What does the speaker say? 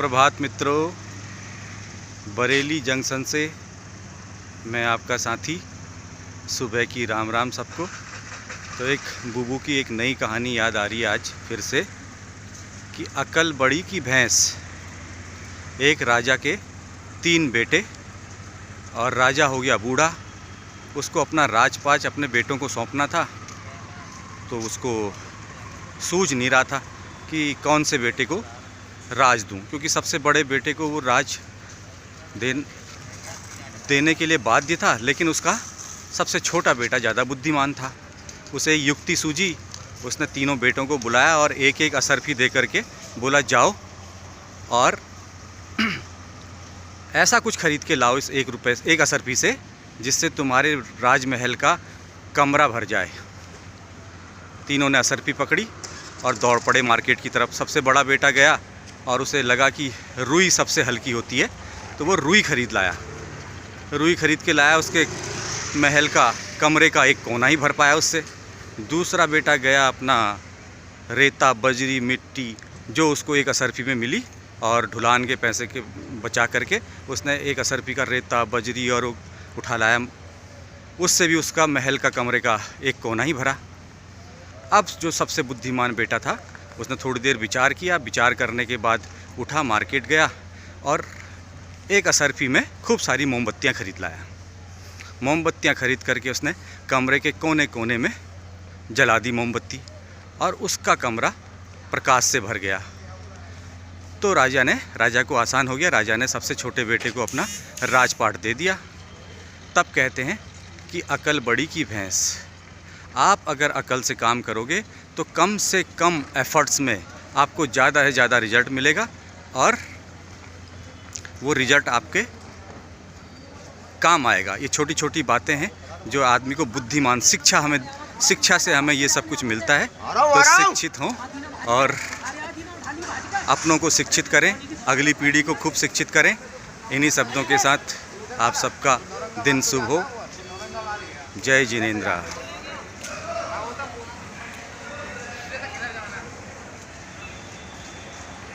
सुप्रभात मित्रों, बरेली जंक्शन से मैं आपका साथी। सुबह की राम राम सबको। तो एक बुबू की एक नई कहानी याद आ रही है आज फिर से कि अकल बड़ी की भैंस। एक राजा के 3 बेटे और राजा हो गया बूढ़ा। उसको अपना राजपाट अपने बेटों को सौंपना था, तो उसको सूझ नहीं रहा था कि कौन से बेटे को राज दूं, क्योंकि सबसे बड़े बेटे को वो राज देने के लिए बाध्य था, लेकिन उसका सबसे छोटा बेटा ज़्यादा बुद्धिमान था। उसे युक्ति सूझी। उसने तीनों बेटों को बुलाया और एक एक असरफी दे करके बोला, जाओ और ऐसा कुछ खरीद के लाओ इस एक असरफी से, जिससे तुम्हारे राजमहल का कमरा भर जाए। तीनों ने असरफी पकड़ी और दौड़ पड़े मार्केट की तरफ। सबसे बड़ा बेटा गया और उसे लगा कि रुई सबसे हल्की होती है, तो वो रुई खरीद लाया। रुई खरीद के लाया, उसके महल का कमरे का एक कोना ही भर पाया उससे। दूसरा बेटा गया अपना रेता बजरी मिट्टी जो उसको एक असरफी में मिली, और ढुलान के पैसे के बचा करके उसने एक असरफी का रेता बजरी और उठा लाया। उससे भी उसका महल का कमरे का एक कोना ही भरा। अब जो सबसे बुद्धिमान बेटा था उसने थोड़ी देर विचार किया। विचार करने के बाद उठा, मार्केट गया और एक असरफी में खूब सारी मोमबत्तियां खरीद लाया। मोमबत्तियां खरीद करके उसने कमरे के कोने कोने में जला दी मोमबत्ती, और उसका कमरा प्रकाश से भर गया। तो राजा को आसान हो गया। राजा ने सबसे छोटे बेटे को अपना राजपाट दे दिया। तब कहते हैं कि अकल बड़ी की भैंस। आप अगर अकल से काम करोगे तो कम से कम एफर्ट्स में आपको ज़्यादा से ज़्यादा रिजल्ट मिलेगा, और वो रिजल्ट आपके काम आएगा। ये छोटी छोटी बातें हैं जो आदमी को बुद्धिमान, शिक्षा से हमें ये सब कुछ मिलता है। तो शिक्षित हों और अपनों को शिक्षित करें, अगली पीढ़ी को खूब शिक्षित करें। इन्हीं शब्दों के साथ आप सबका दिन शुभ हो। जय जिनेंद्र।